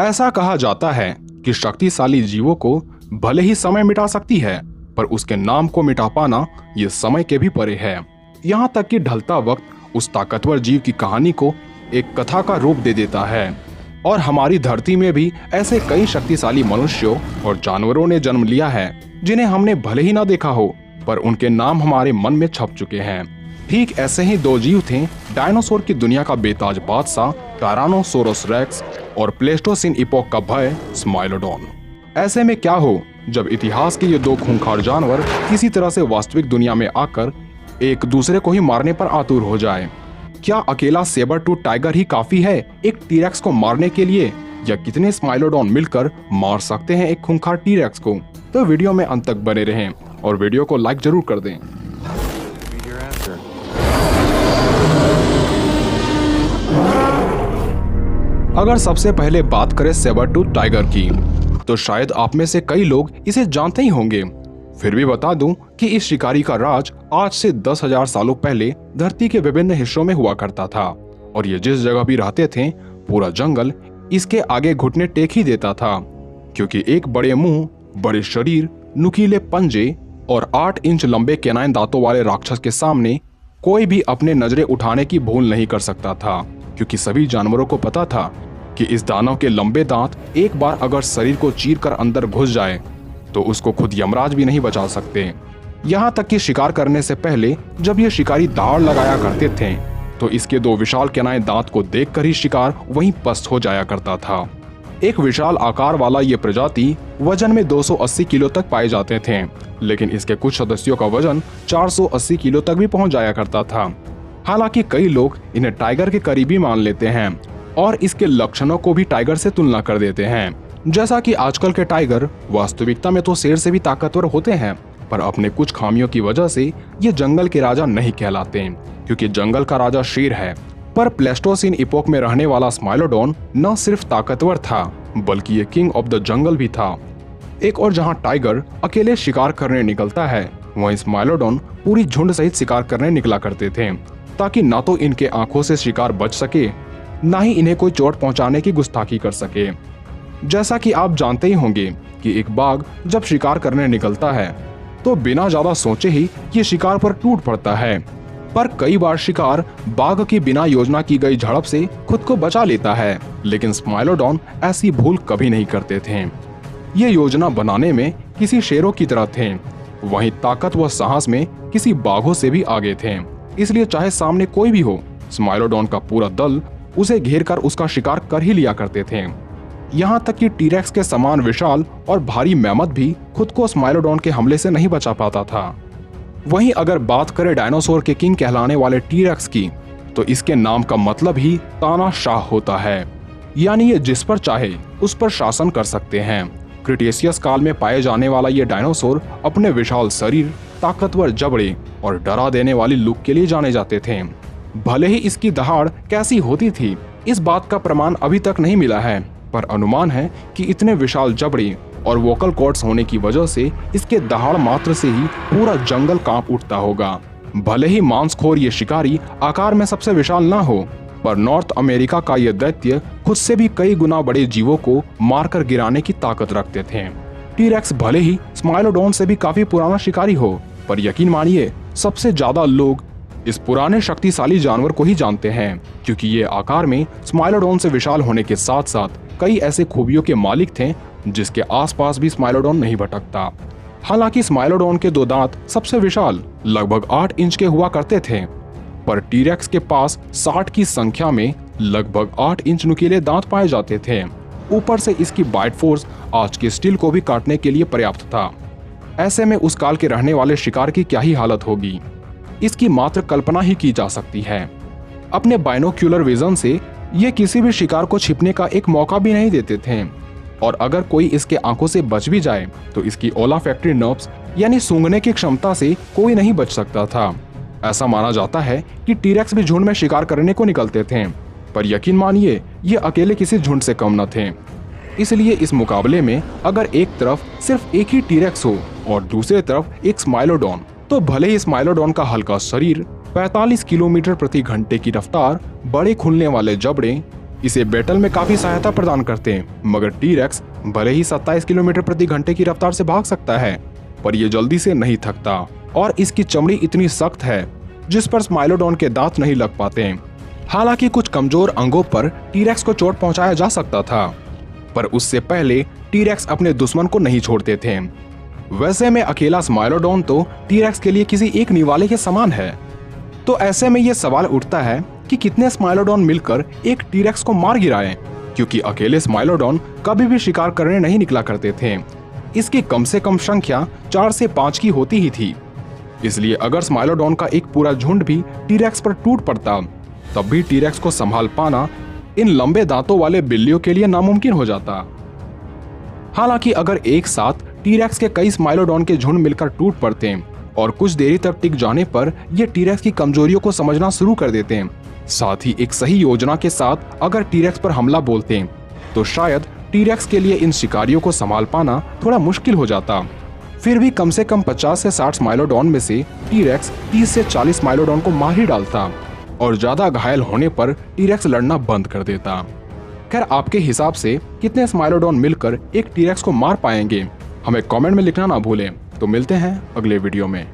ऐसा कहा जाता है कि शक्तिशाली जीवों को भले ही समय मिटा सकती है, पर उसके नाम को मिटा पाना ये समय के भी परे है। यहाँ तक कि ढलता वक्त उस ताकतवर जीव की कहानी को एक कथा का रूप दे देता है। और हमारी धरती में भी ऐसे कई शक्तिशाली मनुष्यों और जानवरों ने जन्म लिया है जिन्हें हमने भले ही ना देखा हो, पर उनके नाम हमारे मन में छप चुके हैं। ठीक ऐसे ही दो जीव थे, डायनासोर की दुनिया का बेताज बादशाह टायरानोसोरस रेक्स और प्लेस्टोसिन इपोक का भय स्माइलोडॉन। ऐसे में क्या हो जब इतिहास के ये दो खूंखार जानवर किसी तरह से वास्तविक दुनिया में आकर एक दूसरे को ही मारने पर आतुर हो जाए। क्या अकेला सेबर टूथ टाइगर ही काफी है एक टीरेक्स को मारने के लिए, या कितने स्माइलोडॉन मिलकर मार सकते हैं एक खूंखार टीरेक्स को? तो वीडियो में अंत तक बने रहें और वीडियो को लाइक जरूर कर दें। अगर सबसे पहले बात करें सेबर टूथ टाइगर की, तो शायद आप में से कई लोग इसे जानते ही होंगे। फिर भी बता दूं कि इस शिकारी का राज आज से 10,000 सालों पहले धरती के विभिन्न हिस्सों में हुआ करता था, और ये जिस जगह भी रहते थे पूरा जंगल इसके आगे घुटने टेक ही देता था, क्योंकि एक बड़े मुंह, बड़े शरीर, नुकीले पंजे और 8 इंच लंबे कैनाइन दांतों वाले राक्षस के सामने कोई भी अपने नजरें उठाने की भूल नहीं कर सकता था, क्योंकि सभी जानवरों को पता था कि इस दानव के लंबे दांत एक बार अगर शरीर को चीर कर अंदर घुस जाए तो उसको खुद यमराज भी नहीं बचा सकते। यहाँ तक कि शिकार करने से पहले जब ये शिकारी दाड़ लगाया करते थे तो इसके 2 विशाल कैनाइन दांत को देखकर ही शिकार वहीं पस्त हो जाया करता था। एक विशाल आकार वाला ये प्रजाति वजन में 280 किलो तक पाए जाते थे, लेकिन इसके कुछ सदस्यों का वजन 480 किलो तक भी पहुंच जाया करता था। हालांकि कई लोग इन्हें टाइगर के करीबी मान लेते हैं और इसके लक्षणों को भी टाइगर से तुलना कर देते हैं। जैसा कि आजकल के टाइगर वास्तविकता में तो शेर से भी ताकतवर होते हैं, पर अपने कुछ खामियों की वजह से ये जंगल के राजा नहीं कहलाते, क्योंकि जंगल का राजा शेर है। पर प्लेस्टोसिन इपोक में रहने वाला स्माइलोडॉन न सिर्फ ताकतवर था बल्कि ये किंग ऑफ द जंगल भी था। एक और जहाँ टाइगर अकेले शिकार करने निकलता है, वहीं स्माइलोडॉन पूरी झुंड सहित शिकार करने निकला करते थे, ताकि ना तो इनके आंखों से शिकार बच सके, ना ही इन्हें कोई चोट पहुंचाने की गुस्ताखी कर सके। जैसा कि आप जानते ही होंगे कि एक बाघ जब शिकार करने निकलता है तो बिना ज्यादा सोचे ही ये शिकार पर टूट पड़ता है, पर कई बार शिकार बाघ की बिना योजना की गई झड़प से खुद को बचा लेता है, लेकिन स्माइलोडॉन ऐसी भूल कभी नहीं करते थे। ये योजना बनाने में किसी शेरों की तरह थे, वहीं ताकत व साहस में किसी बाघों से भी आगे थे। इसलिए चाहे सामने कोई भी हो, स्माइलोडॉन का पूरा दल उसे घेर कर उसका शिकार कर ही लिया करते थे। यहाँ तक कि टीरेक्स के समान विशाल और भारी मैमथ भी खुद को स्माइलोडॉन के हमले से नहीं बचा पाता था। वहीं अगर बात करें डायनासोर के किंग कहलाने वाले टीरेक्स की, तो इसके नाम का मतलब ही तानाशाह होता है, यानी ये जिस पर चाहे उस पर शासन कर सकते हैं। क्रिटेशियस काल में पाए जाने वाला ये डायनासोर अपने विशाल शरीर, ताकतवर जबड़े और डरा देने वाली लुक के लिए जाने जाते थे। भले ही इसकी दहाड़ कैसी होती थी इस बात का प्रमाण अभी तक नहीं मिला है, पर अनुमान है कि इतने विशाल जबड़े और वोकल कॉर्ड्स होने की वजह से इसके दहाड़ मात्र से ही पूरा जंगल कांप उठता होगा। भले ही मांसखोर ये शिकारी आकार में सबसे विशाल ना हो, पर नॉर्थ अमेरिका का ये दैत्य खुद से भी कई गुना बड़े जीवों को मारकर गिराने की ताकत रखते थे। टीरेक्स भले ही स्माइलोडॉन से भी काफी पुराना शिकारी हो, पर यकीन मानिए सबसे ज्यादा लोग इस पुराने शक्तिशाली जानवर को ही जानते हैं, क्योंकि ये आकार में स्माइलोडॉन से विशाल होने के साथ साथ कई ऐसे खूबियों के मालिक थे जिसके आसपास भी स्माइलोडॉन नहीं भटकता। हालांकि स्माइलोडॉन के 2 दांत सबसे विशाल लगभग 8 इंच के हुआ करते थे, पर टीरेक्स के पास 60 की संख्या में लगभग 8 इंच नुकीले दांत पाए जाते थे। ऊपर से इसकी बाइट फोर्स आज के स्टील को भी काटने के लिए पर्याप्त था। ऐसे में उस काल के रहने वाले शिकार की क्या ही हालत होगी, इसकी मात्र कल्पना ही की जा सकती है। अपने बाइनोक्यूलर विजन से ये किसी भी शिकार को छिपने का एक मौका भी नहीं देते थे, और अगर कोई इसके आंखों से बच भी जाए तो इसकी ओलाफैक्टरी नर्व्स यानी सूंघने की क्षमता से कोई नहीं बच सकता था। ऐसा माना जाता है कि टीरेक्स भी झुंड में शिकार करने को निकलते थे, पर यकीन मानिए ये अकेले किसी झुंड से कम न थे। इसलिए इस मुकाबले में अगर एक तरफ सिर्फ एक ही टीरेक्स हो और दूसरी तरफ एक स्माइलोडॉन, तो भले ही स्माइलोडॉन का हल्का शरीर, 45 किलोमीटर प्रति घंटे की रफ्तार, बड़े खुलने वाले जबड़े, इसे बैटल में काफी सहायता प्रदान करते हैं, मगर टी-रेक्स भले ही 27 किलोमीटर प्रति घंटे की रफ्तार से भाग सकता है, पर यह जल्दी से नहीं थकता और इसकी चमड़ी इतनी सख्त है जिस पर स्माइलोडॉन के दांत नहीं लग पाते। हालांकि कुछ कमजोर अंगों पर टी-रेक्स को चोट पहुंचाया जा सकता था, पर उससे पहले टी-रेक्स अपने दुश्मन को नहीं छोड़ते थे। वैसे में अकेला स्माइलोडॉन तो टी-रेक्स के लिए किसी एक निवाले के समान है। तो ऐसे में ये सवाल उठता है कि कितने स्माइलोडॉन मिलकर एक टी-रेक्स को मार गिराएं, क्योंकि अकेले स्माइलोडॉन कभी भी शिकार करने नहीं निकला करते थे। इसकी कम से कम संख्या 4 से 5 की होती ही थी। इसलिए अगर स्माइलोडॉन का एक पूरा झुंड भी टी-रेक्स पर टूट पड़ता, तब भी टी-रेक्स को संभाल पाना इन लंबे दांतों वाले बिल्लियों के लिए नामुमकिन हो जाता। हालांकि अगर एक साथ टी-रेक्स के कई स्माइलोडॉन के झुंड मिलकर टूट पड़ते और कुछ देरी तक टिक जाने पर ये टी-रेक्स की कमजोरियों को समझना शुरू कर देते हैं, साथ ही एक सही योजना के साथ अगर टी-रेक्स पर हमला बोलते हैं, तो शायद टी-रेक्स के लिए इन शिकारियों को संभाल पाना थोड़ा मुश्किल हो जाता। फिर भी कम से कम 50 से 60 स्माइलोडॉन में से टी-रेक्स 30 से 40 स्माइलोडॉन को मार ही डालता और ज्यादा घायल होने पर टी-रेक्स लड़ना बंद कर देता। खैर, आपके हिसाब से कितने स्माइलोडॉन मिलकर एक टी-रेक्स को मार पाएंगे, हमें कमेंट में लिखना ना भूलें। तो मिलते हैं अगले वीडियो में।